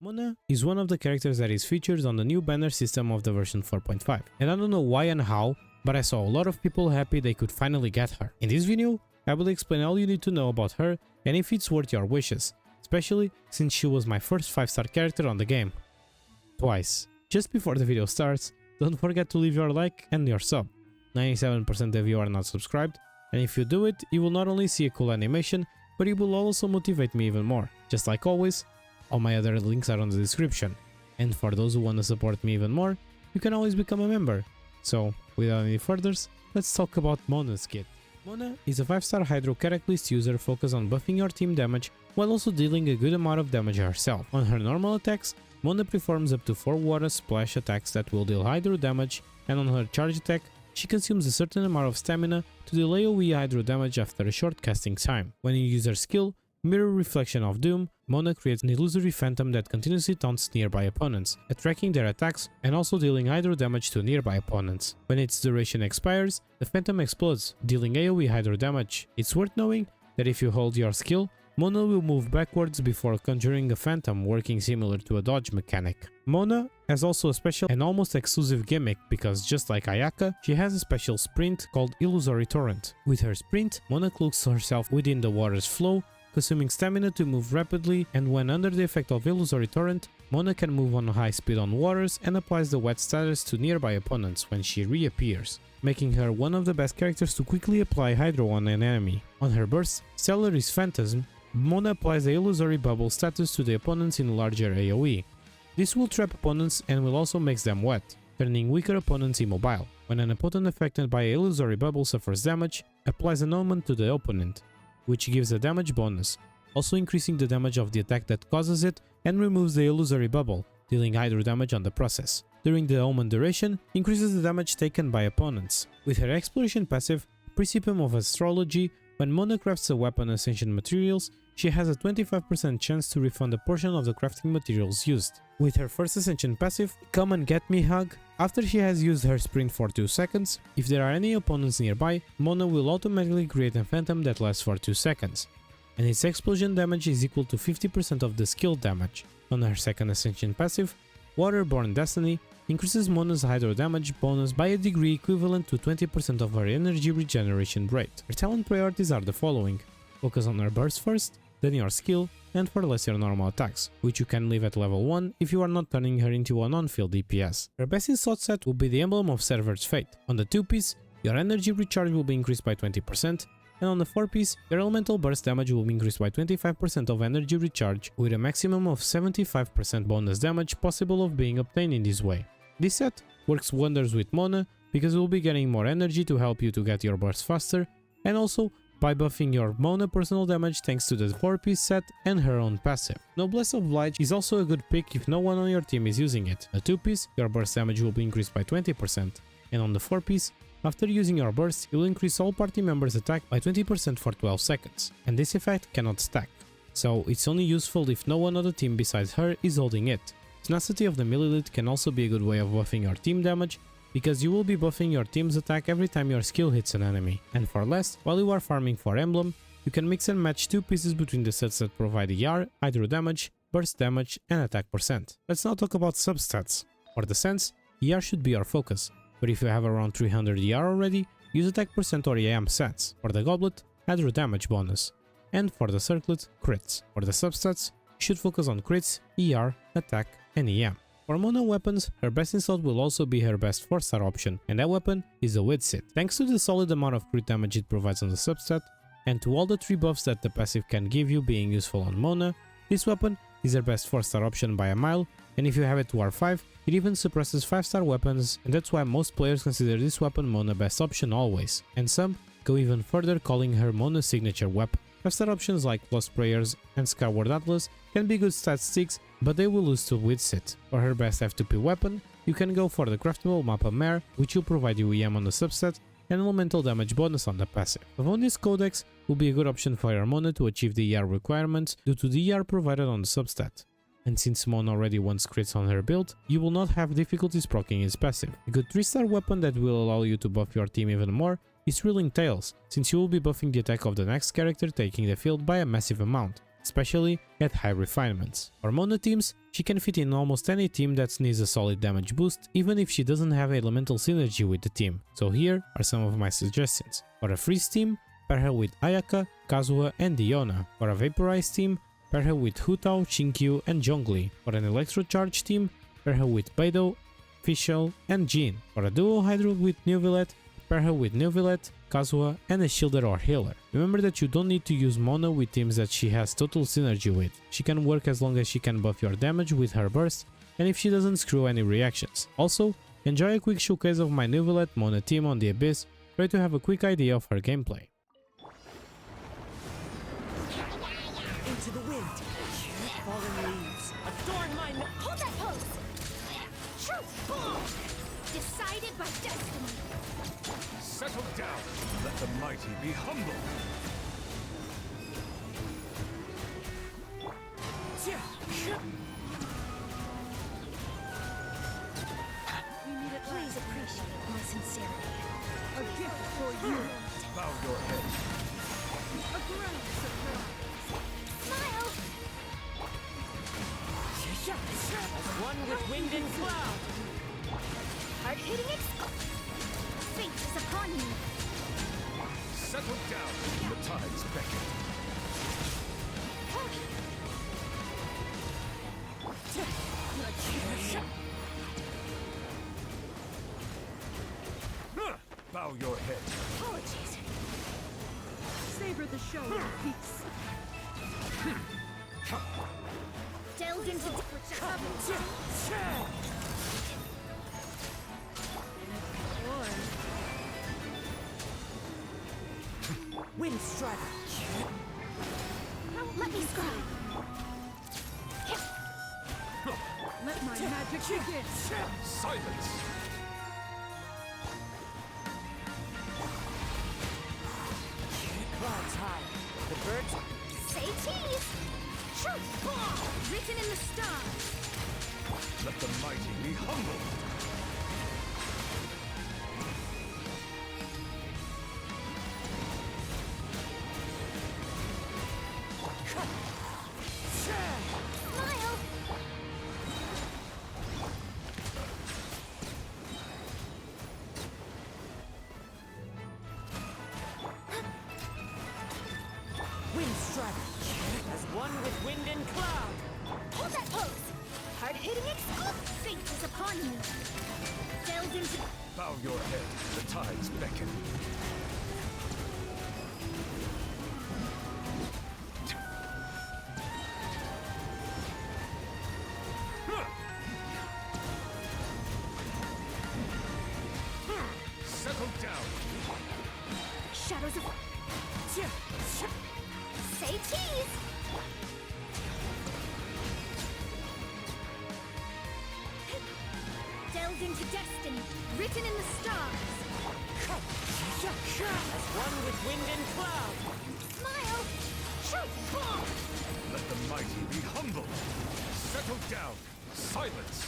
Mona is one of the characters that is featured on the new banner system of the version 4.5, and I don't know why and how, but I saw a lot of people happy they could finally get her. In this video, I will explain all you need to know about her and if it's worth your wishes, especially since she was my first 5-star character on the game. Twice. Just before the video starts, don't forget to leave your like and your sub. 97% of you are not subscribed, and if you do it, you will not only see a cool animation, but it will also motivate me even more. Just like always, all my other links are on the description, and for those who want to support me even more, you can always become a member. So, without any furthers, let's talk about Mona's kit. Mona is a 5-star Hydro Characterist user focused on buffing your team damage while also dealing a good amount of damage herself. On her normal attacks, Mona performs up to 4 water splash attacks that will deal Hydro damage, and on her charge attack, she consumes a certain amount of stamina to deal AoE Hydro damage after a short casting time. When you use her skill, Mirror Reflection of Doom, Mona creates an illusory phantom that continuously taunts nearby opponents, attracting their attacks and also dealing Hydro damage to nearby opponents. When its duration expires, the phantom explodes, dealing AoE Hydro damage. It's worth knowing that if you hold your skill, Mona will move backwards before conjuring a phantom, working similar to a dodge mechanic. Mona has also a special and almost exclusive gimmick because just like Ayaka, she has a special sprint called Illusory Torrent. With her sprint, Mona cloaks herself within the water's flow, consuming stamina to move rapidly, and when under the effect of Illusory Torrent, Mona can move on high speed on waters and applies the wet status to nearby opponents when she reappears, making her one of the best characters to quickly apply Hydro on an enemy. On her burst, Stellaris Phantasm, Mona applies the Illusory Bubble status to the opponents in larger AoE. This will trap opponents and will also make them wet, turning weaker opponents immobile. When an opponent affected by an Illusory Bubble suffers damage, applies an omen to the opponent, which gives a damage bonus, also increasing the damage of the attack that causes it, and removes the Illusory Bubble, dealing Hydro damage on the process. During the omen duration, increases the damage taken by opponents. With her exploration passive, Principium of Astrology, when Mona crafts a weapon Ascension materials, she has a 25% chance to refund a portion of the crafting materials used. With her first Ascension passive, Come and Get Me Hug, after she has used her sprint for 2 seconds, if there are any opponents nearby, Mona will automatically create a phantom that lasts for 2 seconds, and its explosion damage is equal to 50% of the skill damage. On her second Ascension passive, Waterborne Destiny, increases Mona's Hydro damage bonus by a degree equivalent to 20% of her energy regeneration rate. Her talent priorities are the following: focus on her burst first, then your skill, and for lesser normal attacks, which you can leave at level 1 if you are not turning her into a non-field DPS. Her best in slot set will be the Emblem of Server's Fate. On the 2-piece, your energy recharge will be increased by 20%, and on the 4-piece, your elemental burst damage will be increased by 25% of energy recharge, with a maximum of 75% bonus damage possible of being obtained in this way. This set works wonders with Mona because you will be getting more energy to help you to get your burst faster, and also by buffing your Mona personal damage thanks to the 4-piece set and her own passive. Noblesse Oblige is also a good pick if no one on your team is using it. A 2-piece, your burst damage will be increased by 20%, and on the 4-piece, after using your burst, you will increase all party members' attack by 20% for 12 seconds, and this effect cannot stack, so it's only useful if no one on the team besides her is holding it. Tenacity of the Millilith can also be a good way of buffing your team damage, because you will be buffing your team's attack every time your skill hits an enemy. And for last, while you are farming for Emblem, you can mix and match 2 pieces between the sets that provide ER, Hydro damage, burst damage, and attack percent. Let's now talk about substats. For the Sense, ER should be your focus, but if you have around 300 ER already, use attack percent or EM sets. For the Goblet, Hydro damage bonus. And for the Circlet, crits. For the substats, you should focus on crits, ER, attack, and EM. For Mona weapons, her best in slot will also be her best 4-star option, and that weapon is the Widsit. Thanks to the solid amount of crit damage it provides on the substat, and to all the 3 buffs that the passive can give you being useful on Mona, this weapon is her best 4-star option by a mile, and if you have it to R5, it even suppresses 5-star weapons, and that's why most players consider this weapon Mona best option always, and some go even further calling her Mona signature weapon. 5-star options like Lost Prayers and Skyward Atlas can be good statistics, but they will lose to Widsit. For her best F2P weapon, you can go for the craftable Mappa Mare, which will provide you EM on the subset and elemental damage bonus on the passive. Favonius Codex will be a good option for your Mona to achieve the ER requirements due to the ER provided on the substat. And since Mona already wants crits on her build, you will not have difficulties proccing his passive. A good 3-star weapon that will allow you to buff your team even more is Thrilling Tales, since you will be buffing the attack of the next character taking the field by a massive amount. especially at high refinements. For Mona teams, she can fit in almost any team that needs a solid damage boost, even if she doesn't have elemental synergy with the team. So here are some of my suggestions. For a freeze team, pair her with Ayaka, Kazuha and Diona. For a vaporized team, pair her with Hutao, Shinkyu and Zhongli. For an electro charge team, pair her with Beidou, Fischl and Jin. For a duo hydro with Neuvillette, pair her with Neuvillette, Kazuha and a shielder or healer. Remember that you don't need to use Mona with teams that she has total synergy with. She can work as long as she can buff your damage with her burst and if she doesn't screw any reactions. Also, enjoy a quick showcase of my Neuvillette Mona team on the Abyss, try to have a quick idea of her gameplay. Into the wind, fallen leaves, adorn my hold that pose! Truth bomb! Decided by destiny! Settle down! Let the mighty be humble! Please appreciate my sincerity. A gift for you! Bow your head. A grand surprise! Smile! As one with wind and cloud! Hard-hitting fate is upon you! Settle down! The tides beckon. Bow your head. Apologies! Savor the show in peace! Delved into Wind strider! Let me scribe! Let my magic begin! Silence! Clouds high. The birds say cheese! Truth bomb! Written in the stars! Let the mighty be humble! Smile! Wind strider! As one with wind and cloud! Hold that pose! Hard-hitting fate is upon you! Delved into... Bow your head. The tides beckon. Settle down! Shadows of... Say cheese! Delved into destiny, written in the stars. As one with wind and cloud. Smile! Truth bomb! Let the mighty be humble! Settle down! Silence!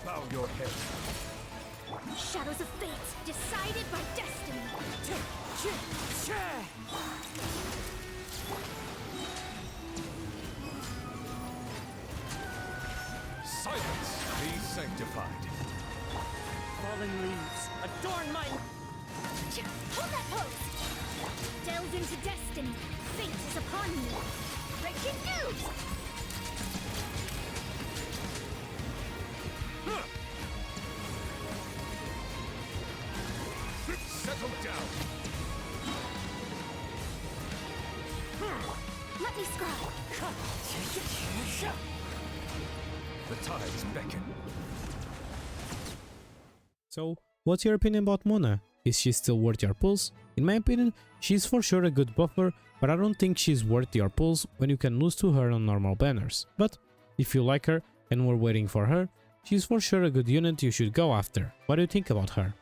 Bow your head. Shadows of fate, decided by destiny. Silence! Be sanctified. Fallen leaves, adorn my... Hold that pose! Delved into destiny, fate is upon you. Breaking news! Settle down! Let me scry! The tides beckon. So, what's your opinion about Mona? Is she still worth your pulse? In my opinion, she's for sure a good buffer, but I don't think she's worth your pulse when you can lose to her on normal banners. But if you like her and were waiting for her, she's for sure a good unit you should go after. What do you think about her?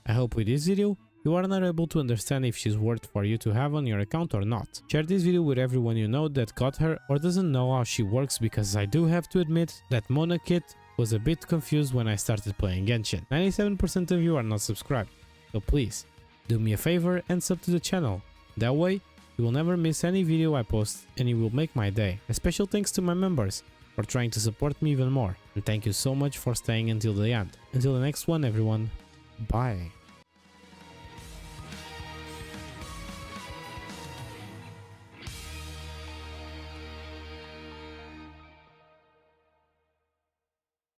I hope with this video You are not able to understand if she's worth for you to have on your account or not. Share this video with everyone you know that got her or doesn't know how she works, because I do have to admit that Mona Kit was a bit confused when I started playing Genshin. 97% of you are not subscribed, so please do me a favor and sub to the channel. That way you will never miss any video I post and it will make my day. A special thanks to my members for trying to support me even more, and thank you so much for staying until the end. Until the next one everyone, bye.